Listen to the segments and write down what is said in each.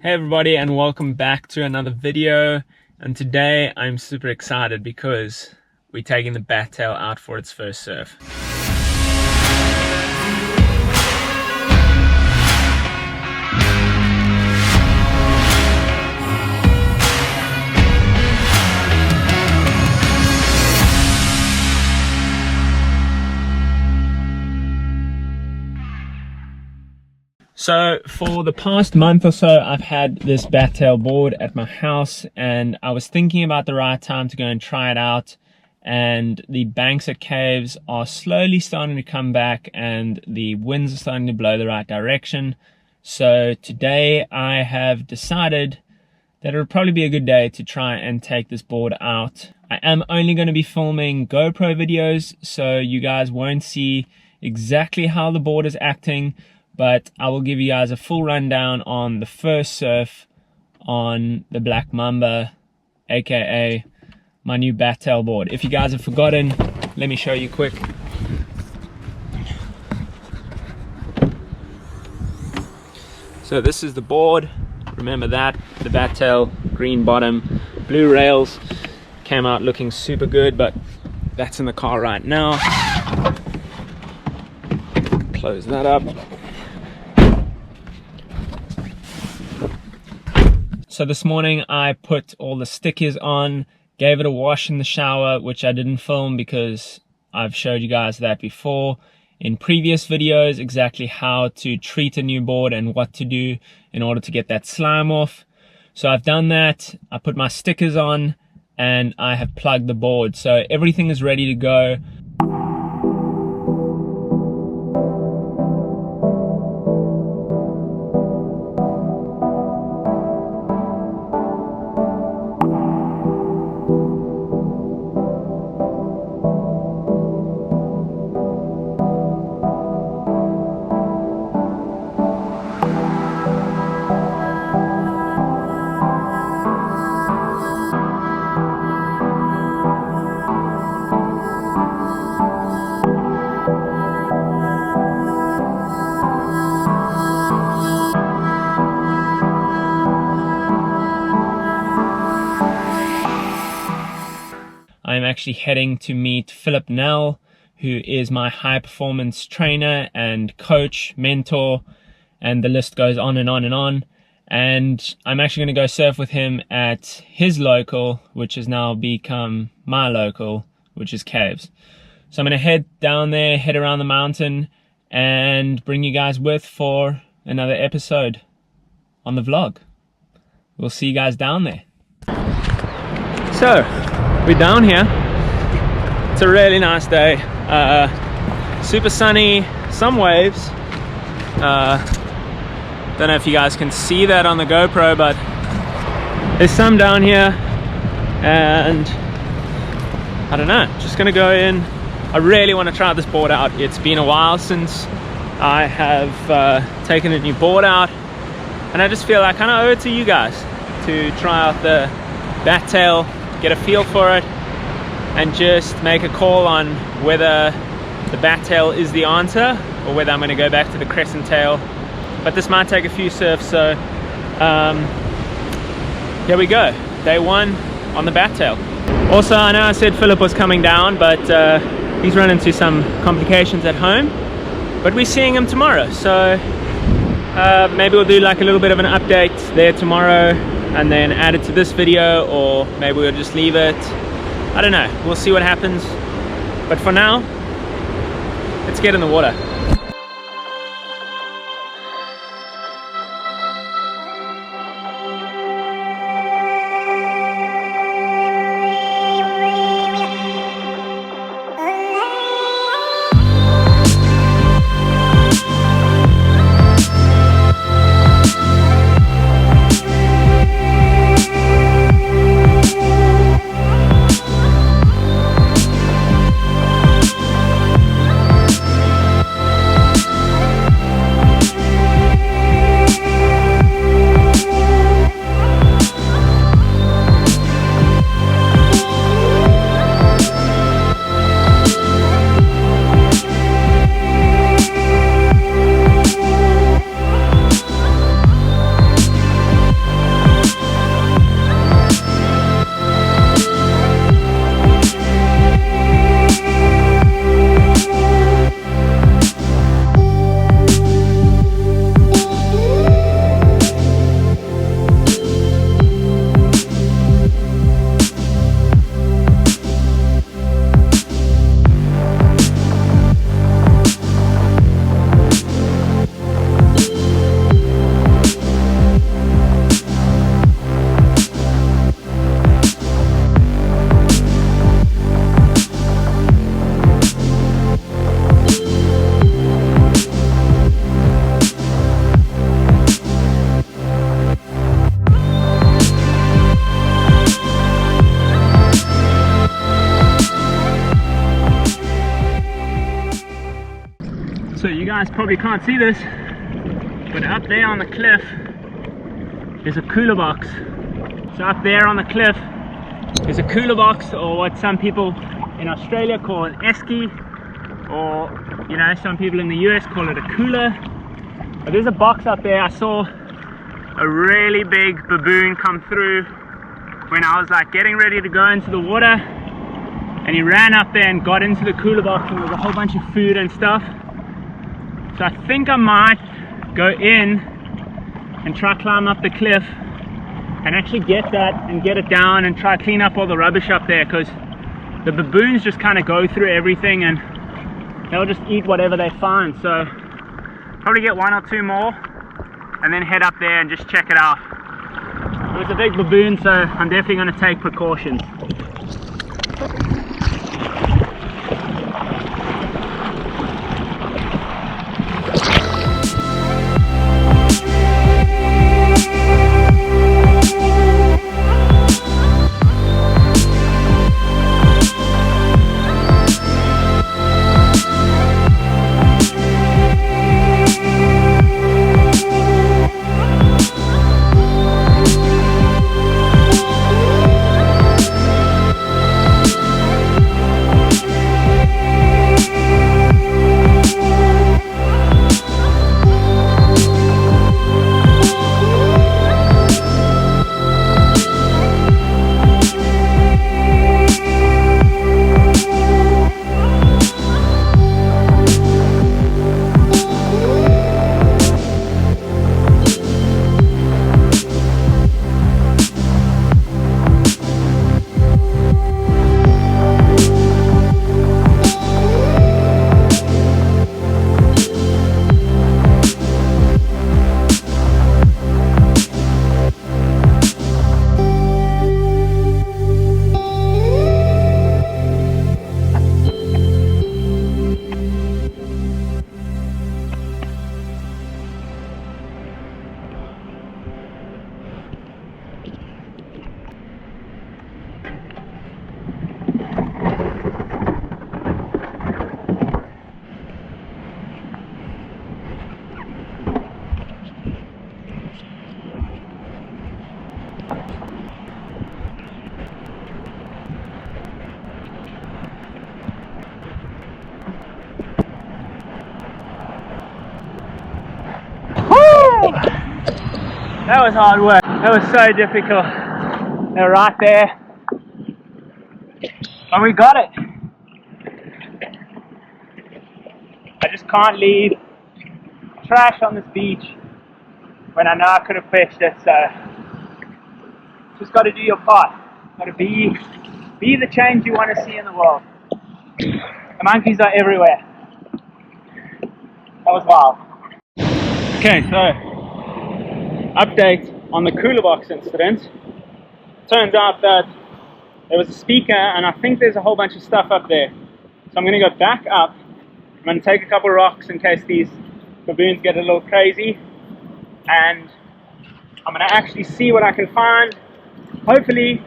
Hey everybody, and welcome back to another video. And today I'm super excited because we're taking the Bat Tail out for its first surf. So for the past month or so, I've had this Bat Tail board at my house, and I was thinking about the right time to go and try it out. And the banks at caves are slowly starting to come back and the winds are starting to blow the right direction. So today I have decided that it would probably be a good day to try and take this board out. I am only going to be filming GoPro videos, so you guys won't see exactly how the board is acting, but I will give you guys a full rundown on the first surf on the Black Mamba, aka my new Bat Tail board. If you guys have forgotten, let me show you quick. So this is the board. Remember that, the Bat Tail, green bottom, blue rails. Came out looking super good, but that's in the car right now. Close that up. So this morning I put all the stickers on, gave it a wash in the shower, which I didn't film because I've showed you guys that before in previous videos, exactly how to treat a new board and what to do in order to get that slime off. So I've done that, I put my stickers on, and I have plugged the board. So everything is ready to go. I'm actually heading to meet Philip Nell, who is my high performance trainer and coach, mentor, and the list goes on and on and on. And I'm actually going to go surf with him at his local, which has now become my local, which is Caves. So I'm going to head down there, head around the mountain, and bring you guys with for another episode on the vlog. We'll see you guys down there. So we're down here. It's a really nice day. Super sunny, some waves. Don't know if you guys can see that on the GoPro, but there's some down here. And I don't know, just gonna go in. I really want to try this board out. It's been a while since I have taken a new board out, and I just feel I kind of owe it to you guys to try out the Bat Tail, get a feel for it, and just make a call on whether the Bat Tail is the answer or whether I'm going to go back to the Crescent Tail. But this might take a few surfs, so here we go, day one on the Bat Tail. Also, I know I said Philip was coming down, but he's run into some complications at home, but we're seeing him tomorrow, so maybe we'll do like a little bit of an update there tomorrow and then add it to this video, or maybe we'll just leave it. I don't know, we'll see what happens. But for now, let's get in the water. guys probably can't see this, but up there on the cliff is a cooler box. So up there on the cliff is a cooler box, or what some people in Australia call an esky, or you know, some people in the US call it a cooler. But there's a box up there. I saw a really big baboon come through when I was like getting ready to go into the water, and he ran up there and got into the cooler box, and there was a whole bunch of food and stuff. So I think I might go in and try climb up the cliff and actually get that and get it down and try clean up all the rubbish up there, because the baboons just kind of go through everything and they'll just eat whatever they find. So probably get one or two more and then head up there and just check it out. It was a big baboon, so I'm definitely going to take precautions. That was hard work. That was so difficult. They're right there. And we got it. I just can't leave trash on this beach when I know I could have fished it, so just got to do your part. Got to be the change you want to see in the world. The monkeys are everywhere. That was wild. Okay, so update on the cooler box incident. Turns out that there was a speaker, and I think there's a whole bunch of stuff up there. So I'm going to go back up. I'm going to take a couple of rocks in case these baboons get a little crazy, and I'm going to actually see what I can find. Hopefully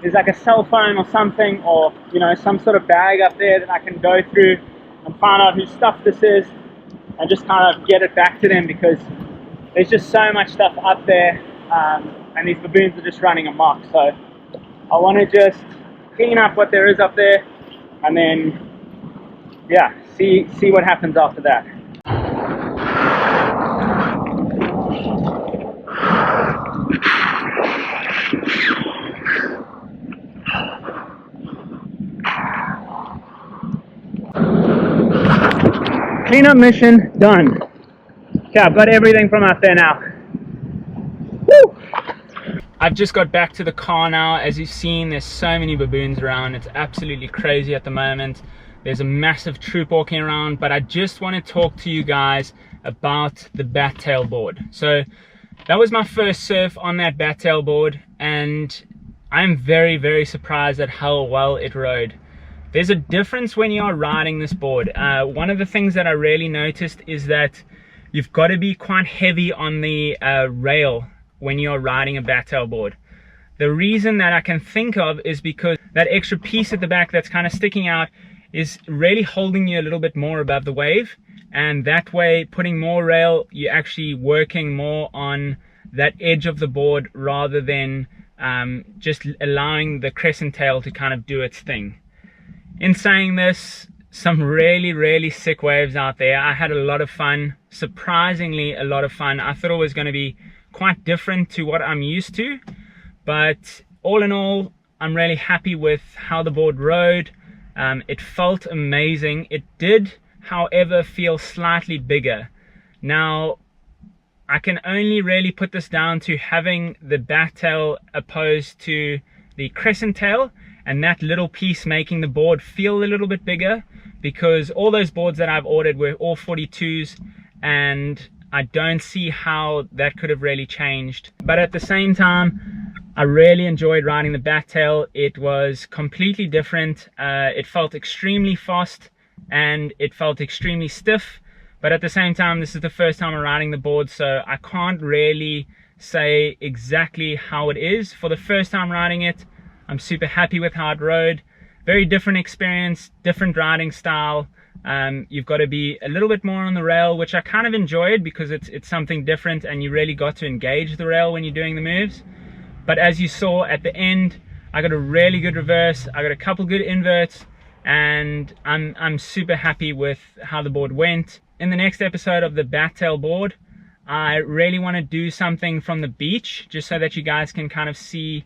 there's like a cell phone or something, or you know, some sort of bag up there that I can go through and find out whose stuff this is and just kind of get it back to them, because there's just so much stuff up there, and these baboons are just running amok. So I want to just clean up what there is up there, and then yeah, see what happens after that. Cleanup mission done. Okay, I've got everything from out there now. Woo! I've just got back to the car now. As you've seen, there's so many baboons around. It's absolutely crazy at the moment. There's a massive troop walking around, but I just want to talk to you guys about the Bat Tail board. So that was my first surf on that Bat Tail board, and I'm very, very surprised at how well it rode. There's a difference when you are riding this board. One of the things that I really noticed is that you've got to be quite heavy on the rail when you're riding a Bat Tail board. The reason that I can think of is because that extra piece at the back that's kind of sticking out is really holding you a little bit more above the wave, and that way, putting more rail, you're actually working more on that edge of the board rather than just allowing the crescent tail to kind of do its thing. In saying this, some really sick waves out there. I had a lot of fun, surprisingly a lot of fun. I thought it was going to be quite different to what I'm used to, but all in all, I'm really happy with how the board rode. It felt amazing. It did, however, feel slightly bigger. Now, I can only really put this down to having the bat tail opposed to the crescent tail, and that little piece making the board feel a little bit bigger, because all those boards that I've ordered were all 42s, and I don't see how that could have really changed. But at the same time, I really enjoyed riding the bat tail. It was completely different. It felt extremely fast and it felt extremely stiff, but at the same time, this is the first time I'm riding the board, so I can't really say exactly how it is. For the first time riding it, I'm super happy with how it rode. Very different experience, different riding style. You've got to be a little bit more on the rail, which I kind of enjoyed because it's something different and you really got to engage the rail when you're doing the moves. But as you saw at the end, I got a really good reverse, I got a couple good inverts, and I'm super happy with how the board went. In the next episode of the Bat Tail board, I really want to do something from the beach, just so that you guys can kind of see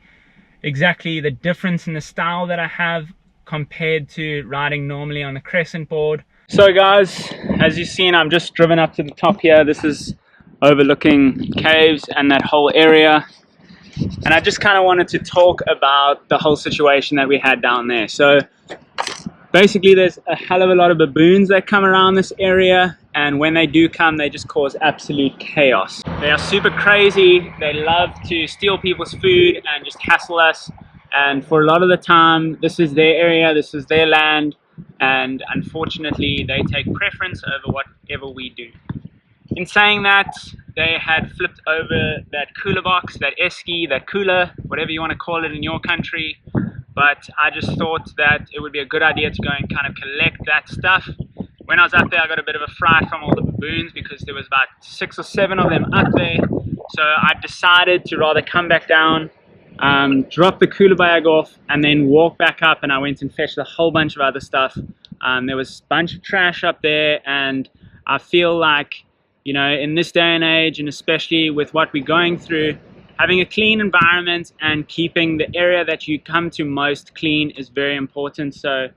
exactly the difference in the style that I have compared to riding normally on the crescent board. So guys, as you've seen, I'm just driven up to the top here. This is overlooking caves and that whole area, and I just kind of wanted to talk about the whole situation that we had down there. So basically, there's a hell of a lot of baboons that come around this area, and when they do come, they just cause absolute chaos. They are super crazy. They love to steal people's food and just hassle us, and for a lot of the time, this is their area, this is their land, and unfortunately, they take preference over whatever we do. In saying that, they had flipped over that cooler box, that esky, that cooler, whatever you want to call it in your country. But I just thought that it would be a good idea to go and kind of collect that stuff. When I was up there, I got a bit of a fright from all the baboons because there was about 6 or 7 of them up there. So I decided to rather come back down, drop the cooler bag off, and then walk back up, and I went and fetched a whole bunch of other stuff. There was a bunch of trash up there, and I feel like, you know, in this day and age, and especially with what we're going through, having a clean environment and keeping the area that you come to most clean is very important. So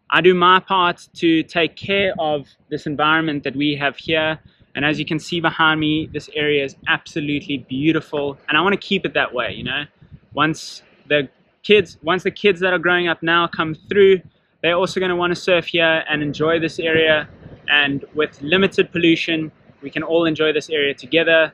I do my part to take care of this environment that we have here. And as you can see behind me, this area is absolutely beautiful, and I want to keep it that way. You know, once the kids that are growing up now come through, they're also going to want to surf here and enjoy this area. And with limited pollution, we can all enjoy this area together.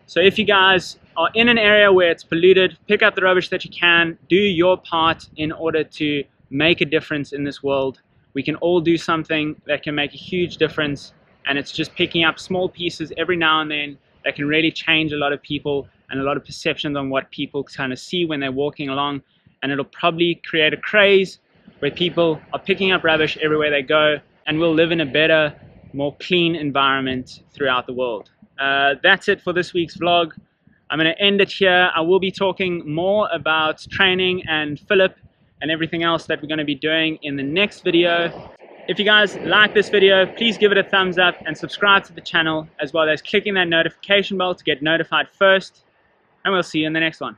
So if you guys are in an area where it's polluted, pick up the rubbish that you can, do your part in order to make a difference in this world. We can all do something that can make a huge difference, and it's just picking up small pieces every now and then that can really change a lot of people and a lot of perceptions on what people kind of see when they're walking along, and it'll probably create a craze where people are picking up rubbish everywhere they go, and we'll live in a better, more clean environment throughout the world. That's it for this week's vlog. I'm going to end it here. I will be talking more about training and Philip and everything else that we're going to be doing in the next video. If you guys like this video, please give it a thumbs up and subscribe to the channel, as well as clicking that notification bell to get notified first. And we'll see you in the next one.